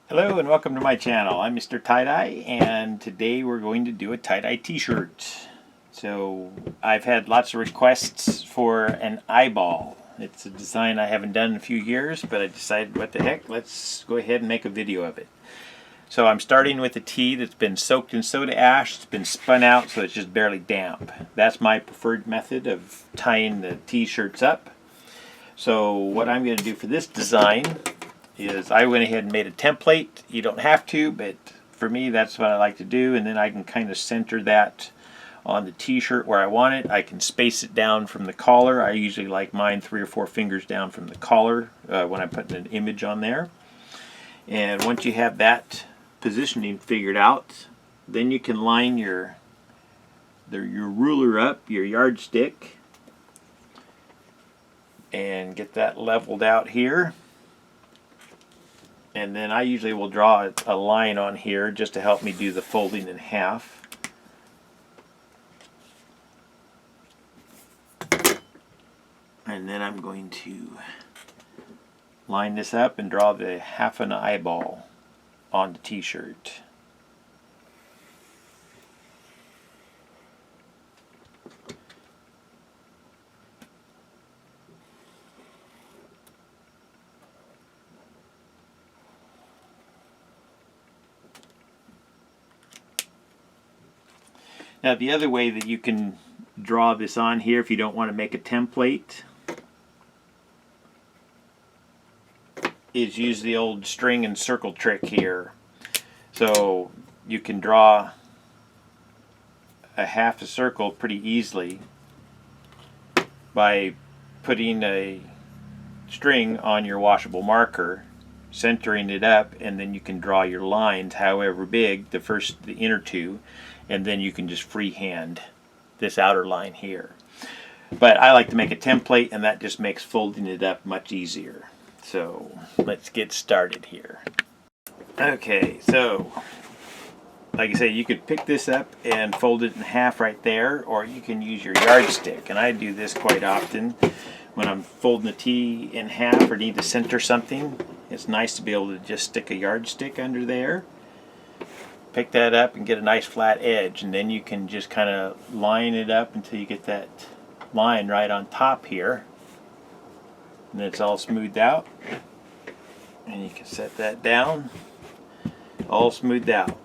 Hello and welcome to my channel. I'm MrTieDye and today we're going to do a tie-dye t-shirt. So I've had lots of requests for an eyeball. It's a design I haven't done in a few years, but I decided what the heck, let's go ahead and make a video of it. So I'm starting with a tee that's been soaked in soda ash. It's been spun out so it's just barely damp. That's my preferred method of tying the t-shirts up. So what I'm going to do for this design is I went ahead and made a template. You don't have to, but for me that's what I like to do, and then I can kind of center that on the t-shirt where I want it. I can space it down from the collar. I usually like mine 3 or 4 fingers down from the collar when I'm putting an image on there. And once you have that positioning figured out, then you can line your ruler up, your yardstick, and get that leveled out here. And then I usually will draw a line on here just to help me do the folding in half. And then I'm going to line this up and draw the half an eyeball on the t-shirt. Now the other way that you can draw this on here if you don't want to make a template is use the old string and circle trick here. So you can draw a half a circle pretty easily by putting a string on your washable marker, centering it up, and then you can draw your lines however big, the inner two, and then you can just freehand this outer line here. But I like to make a template, and that just makes folding it up much easier. So let's get started here. Okay, so like I say, you could pick this up and fold it in half right there, or you can use your yardstick, and I do this quite often when I'm folding the tee in half or need to center something. It's nice to be able to just stick a yardstick under there, pick that up and get a nice flat edge, and then you can just kind of line it up until you get that line right on top here, and it's all smoothed out, and you can set that down, all smoothed out.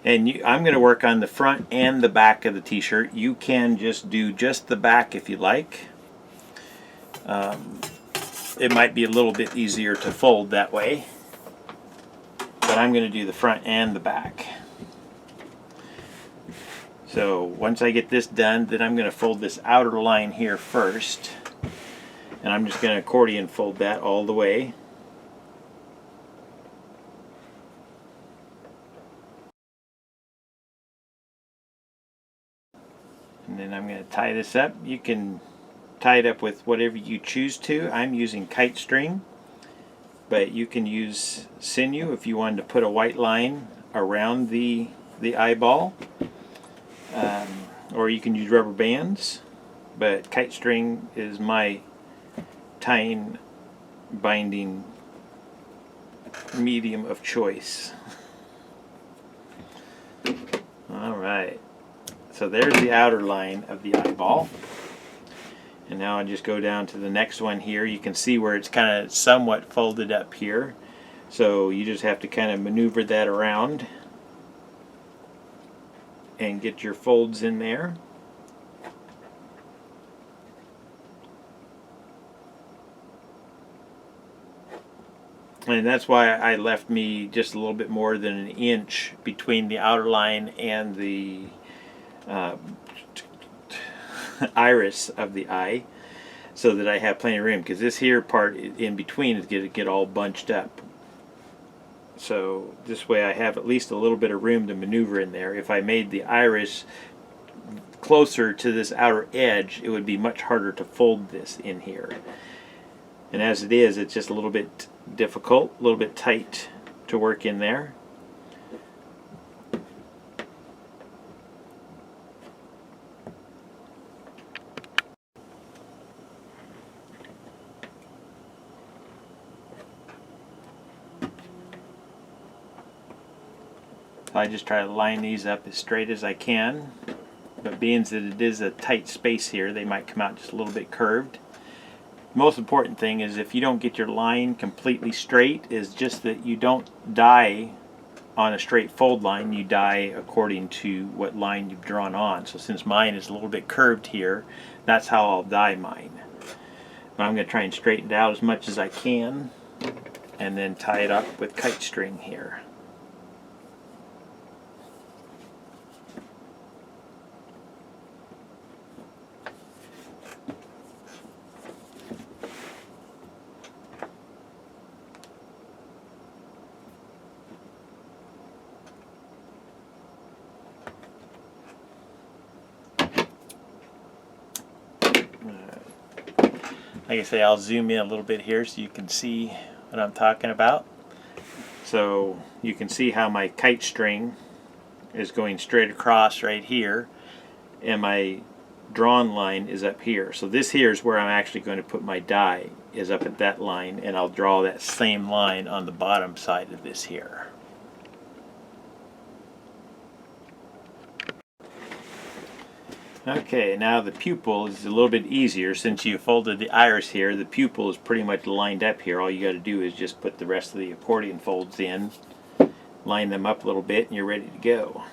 And I'm going to work on the front and the back of the t-shirt. You can just do just the back if you like. It might be a little bit easier to fold that way, but I'm going to do the front and the back. So once I get this done, then I'm going to fold this outer line here first, and I'm just going to accordion fold that all the way. And then I'm going to tie this up. You can tie it up with whatever you choose to. I'm using kite string, but you can use sinew if you wanted to put a white line around the eyeball, or you can use rubber bands, but kite string is my tying binding medium of choice. Alright, so there's the outer line of the eyeball. And now I just go down to the next one here. You can see where it's kind of somewhat folded up here. So you just have to kind of maneuver that around and get your folds in there. And that's why I left me just a little bit more than an inch between the outer line and the iris of the eye, so that I have plenty of room, because this here part in between is going to get all bunched up. So this way I have at least a little bit of room to maneuver in there. If I made the iris closer to this outer edge, it would be much harder to fold this in here. And as it is, it's just a little bit difficult, a little bit tight to work in there. So I just try to line these up as straight as I can, but being that it is a tight space here, they might come out just a little bit curved. The most important thing is if you don't get your line completely straight, is just that you don't dye on a straight fold line, you dye according to what line you've drawn on. So since mine is a little bit curved here, that's how I'll dye mine. But I'm going to try and straighten it out as much as I can and then tie it up with kite string here. Like I say, I'll zoom in a little bit here so you can see what I'm talking about. So you can see how my kite string is going straight across right here, and my drawn line is up here. So this here is where I'm actually going to put my dye, is up at that line, and I'll draw that same line on the bottom side of this here. Okay, now the pupil is a little bit easier. Since you folded the iris here, the pupil is pretty much lined up here. All you got to do is just put the rest of the accordion folds in, line them up a little bit, and you're ready to go.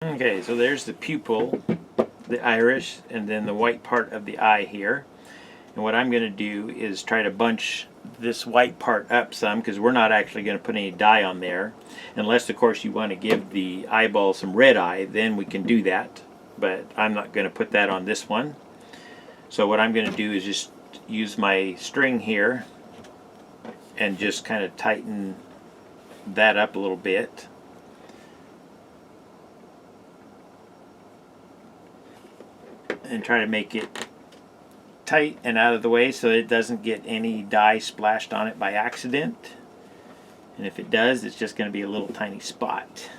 Okay, so there's the pupil, the iris, and then the white part of the eye here. And what I'm going to do is try to bunch this white part up some, because we're not actually going to put any dye on there, unless of course you want to give the eyeball some red eye, then we can do that, but I'm not going to put that on this one. So what I'm going to do is just use my string here and just kind of tighten that up a little bit. And try to make it tight and out of the way so it doesn't get any dye splashed on it by accident. And if it does, it's just going to be a little tiny spot.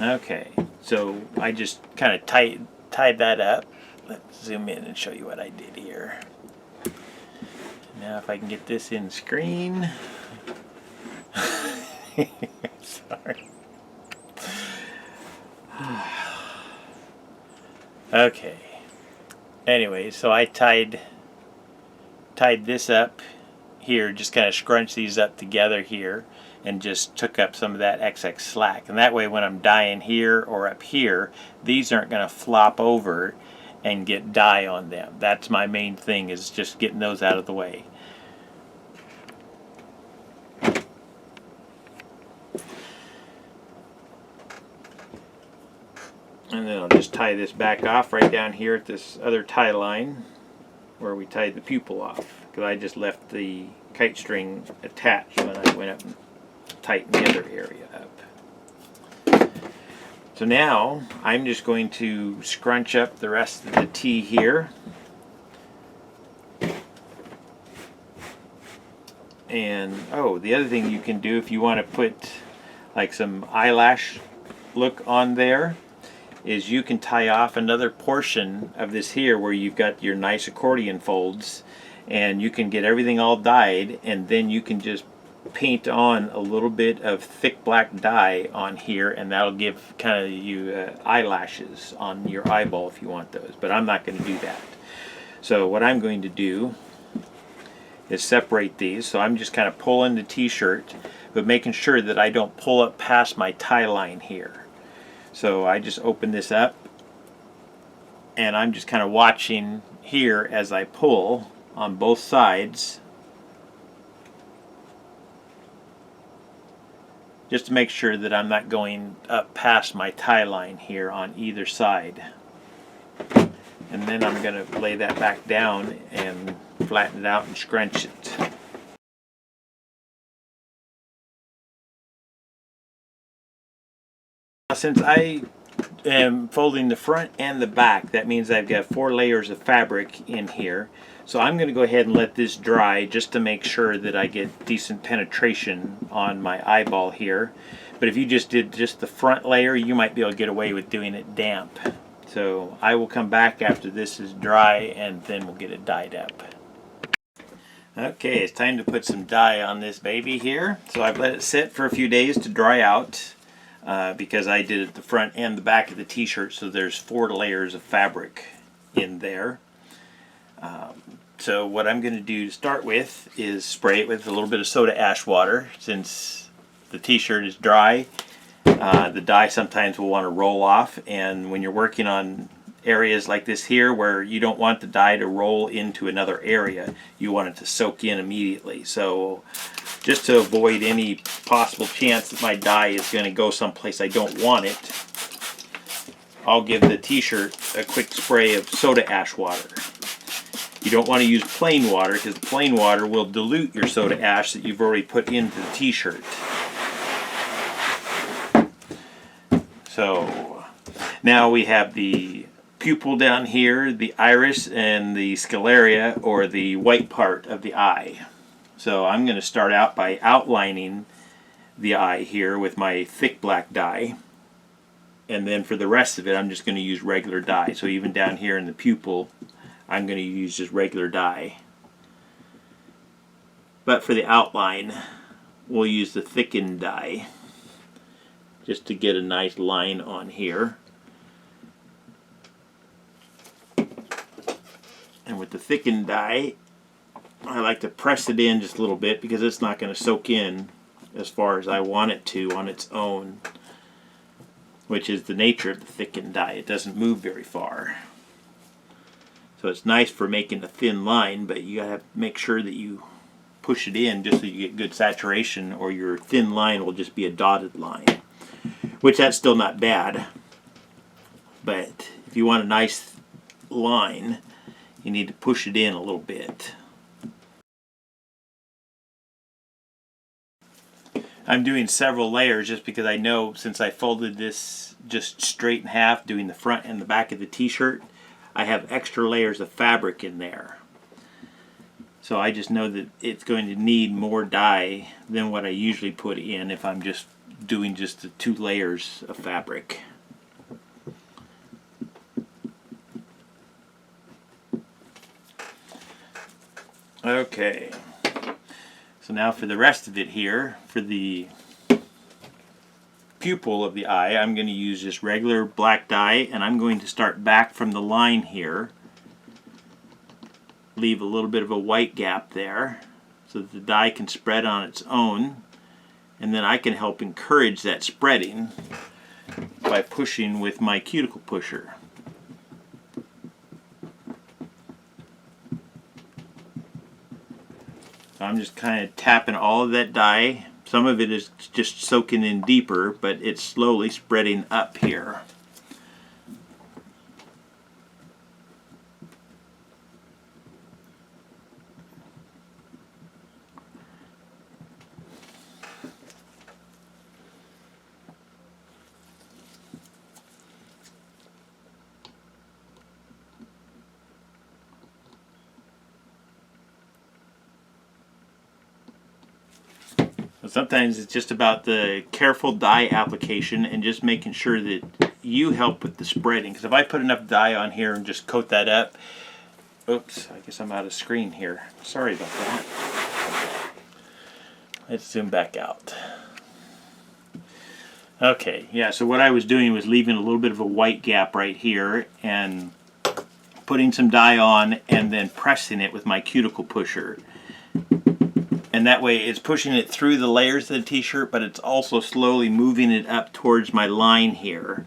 Okay, so I just kind of tied that up. Let's zoom in and show you what I did here. Now if I can get this in screen. Sorry. Okay. Anyway, so I tied this up here, just kind of scrunched these up together here, and just took up some of that XX slack. And that way when I'm dyeing here or up here, these aren't going to flop over and get dye on them. That's my main thing, is just getting those out of the way. And then I'll just tie this back off right down here at this other tie line where we tied the pupil off, because I just left the kite string attached when I went up and tighten the other area up. So now I'm just going to scrunch up the rest of the T here, and the other thing you can do if you want to put like some eyelash look on there is you can tie off another portion of this here where you've got your nice accordion folds, and you can get everything all dyed, and then you can just paint on a little bit of thick black dye on here, and that'll give kind of you eyelashes on your eyeball if you want those. But I'm not going to do that. So what I'm going to do is separate these. So I'm just kind of pulling the t-shirt, but making sure that I don't pull up past my tie line here. So I just open this up, and I'm just kind of watching here as I pull on both sides, just to make sure that I'm not going up past my tie line here on either side. And then I'm going to lay that back down and flatten it out and scrunch it. Since I am folding the front and the back, that means I've got 4 layers of fabric in here. So I'm going to go ahead and let this dry just to make sure that I get decent penetration on my eyeball here. But if you just did just the front layer, you might be able to get away with doing it damp. So I will come back after this is dry and then we'll get it dyed up. Okay, it's time to put some dye on this baby here. So I've let it sit for a few days to dry out because I did it the front and the back of the t-shirt, so there's 4 layers of fabric in there. So what I'm going to do to start with is spray it with a little bit of soda ash water. Since the t-shirt is dry, the dye sometimes will want to roll off, and when you're working on areas like this here where you don't want the dye to roll into another area, you want it to soak in immediately. So just to avoid any possible chance that my dye is going to go someplace I don't want it, I'll give the t-shirt a quick spray of soda ash water. You don't want to use plain water because the plain water will dilute your soda ash that you've already put into the t-shirt. So now we have the pupil down here, the iris, and the scleria, or the white part of the eye. So I'm going to start out by outlining the eye here with my thick black dye, and then for the rest of it I'm just going to use regular dye. So even down here in the pupil I'm going to use just regular dye, but for the outline we'll use the thickened dye just to get a nice line on here. And with the thickened dye, I like to press it in just a little bit because it's not going to soak in as far as I want it to on its own, which is the nature of the thickened dye. It doesn't move very far. So it's nice for making a thin line, but you gotta make sure that you push it in just so you get good saturation, or your thin line will just be a dotted line, which that's still not bad. But if you want a nice line, you need to push it in a little bit. I'm doing several layers just because I know since I folded this just straight in half, doing the front and the back of the t-shirt, I have extra layers of fabric in there. So I just know that it's going to need more dye than what I usually put in if I'm just doing just the 2 layers of fabric. Okay, so now for the rest of it here, for the pupil of the eye, I'm going to use just regular black dye, and I'm going to start back from the line here, leave a little bit of a white gap there so that the dye can spread on its own, and then I can help encourage that spreading by pushing with my cuticle pusher. So I'm just kind of tapping all of that dye. Some of it is just soaking in deeper, but it's slowly spreading up here. Sometimes it's just about the careful dye application and just making sure that you help with the spreading. Because if I put enough dye on here and just coat that up, oops, I guess I'm out of screen here. Sorry about that. Let's zoom back out. Okay, yeah, so what I was doing was leaving a little bit of a white gap right here and putting some dye on and then pressing it with my cuticle pusher. And that way it's pushing it through the layers of the t-shirt, but it's also slowly moving it up towards my line here.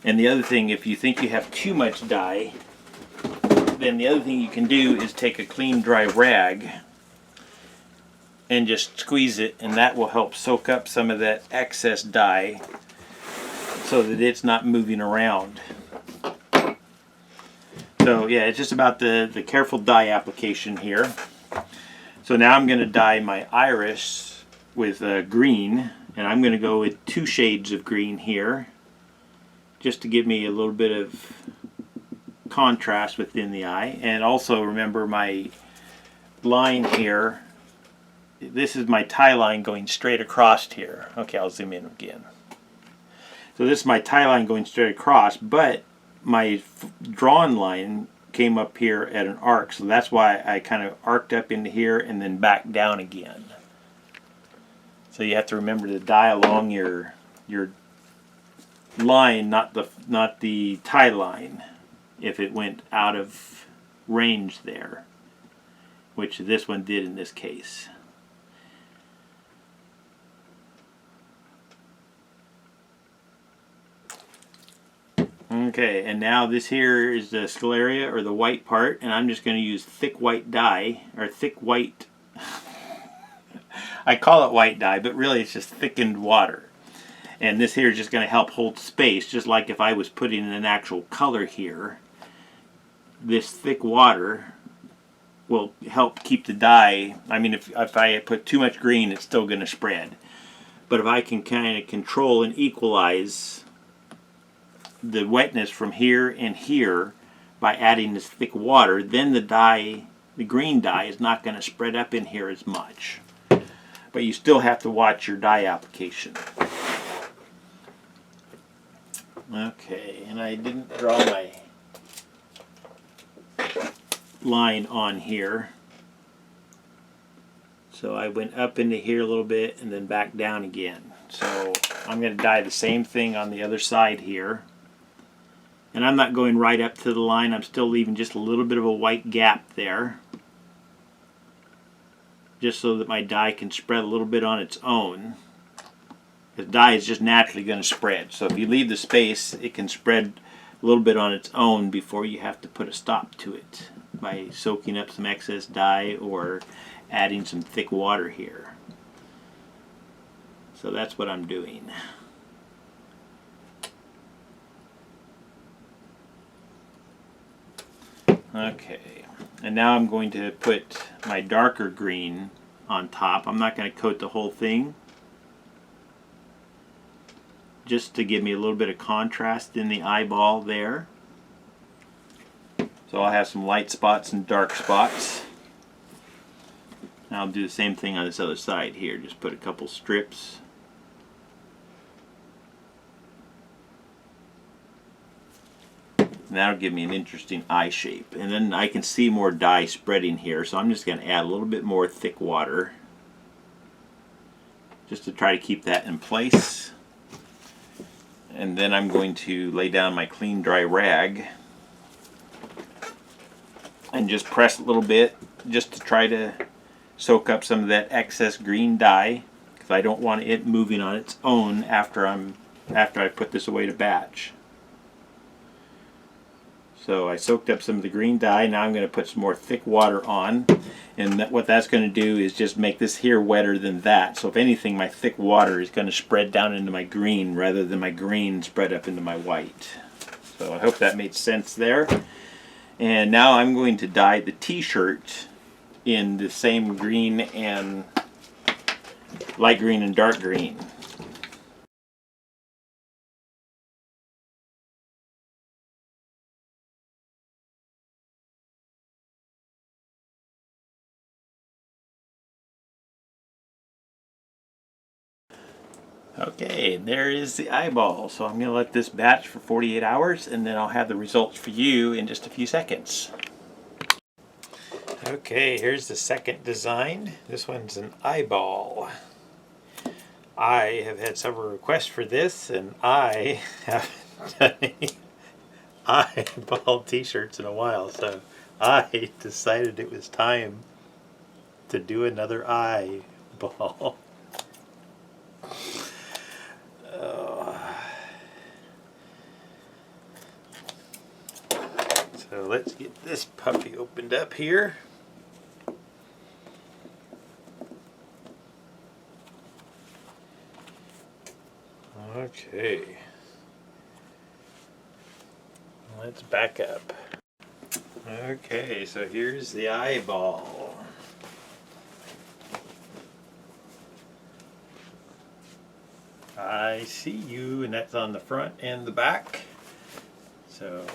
And the other thing, if you think you have too much dye, then the other thing you can do is take a clean dry rag and just squeeze it, and that will help soak up some of that excess dye so that it's not moving around. So yeah, it's just about the careful dye application here. So now I'm going to dye my iris with green, and I'm going to go with 2 shades of green here, just to give me a little bit of contrast within the eye. And also remember my line here, this is my tie line going straight across here. Okay, I'll zoom in again. So this is my tie line going straight across, but my drawn line came up here at an arc, so that's why I kind of arced up into here and then back down again. So you have to remember to dye along your line, not the tie line, if it went out of range there, which this one did in this case. Okay, and now this here is the scleria, or the white part, and I'm just going to use thick white dye, or thick white, I call it white dye, but really it's just thickened water. And this here is just going to help hold space, just like if I was putting in an actual color here. This thick water will help keep the dye, I mean if I put too much green it's still going to spread. But if I can kind of control and equalize the wetness from here and here by adding this thick water, then the dye, the green dye, is not going to spread up in here as much. But you still have to watch your dye application. Okay, and I didn't draw my line on here, so I went up into here a little bit and then back down again. So I'm going to dye the same thing on the other side here. And I'm not going right up to the line, I'm still leaving just a little bit of a white gap there, just so that my dye can spread a little bit on its own. The dye is just naturally going to spread, so if you leave the space, it can spread a little bit on its own before you have to put a stop to it by soaking up some excess dye or adding some thick water here. So that's what I'm doing. Okay, and now I'm going to put my darker green on top. I'm not going to coat the whole thing, just to give me a little bit of contrast in the eyeball there. So I'll have some light spots and dark spots. And I'll do the same thing on this other side here, just put a couple strips. And that'll give me an interesting eye shape. And then I can see more dye spreading here, so I'm just going to add a little bit more thick water just to try to keep that in place. And then I'm going to lay down my clean dry rag and just press a little bit just to try to soak up some of that excess green dye, because I don't want it moving on its own after I put this away to batch. So I soaked up some of the green dye. Now I'm going to put some more thick water on, and what that's going to do is just make this here wetter than that. So if anything, my thick water is going to spread down into my green rather than my green spread up into my white. So I hope that made sense there. And now I'm going to dye the t-shirt in the same green and light green and dark green. Okay, there is the eyeball. So I'm going to let this batch for 48 hours and then I'll have the results for you in just a few seconds. Okay, here's the second design. This one's an eyeball. I have had several requests for this, and I haven't done any eyeball t-shirts in a while, so I decided it was time to do another eyeball. So let's get this puppy opened up here. Okay. Let's back up. Okay, so here's the eyeball. I see you, and that's on the front and the back. So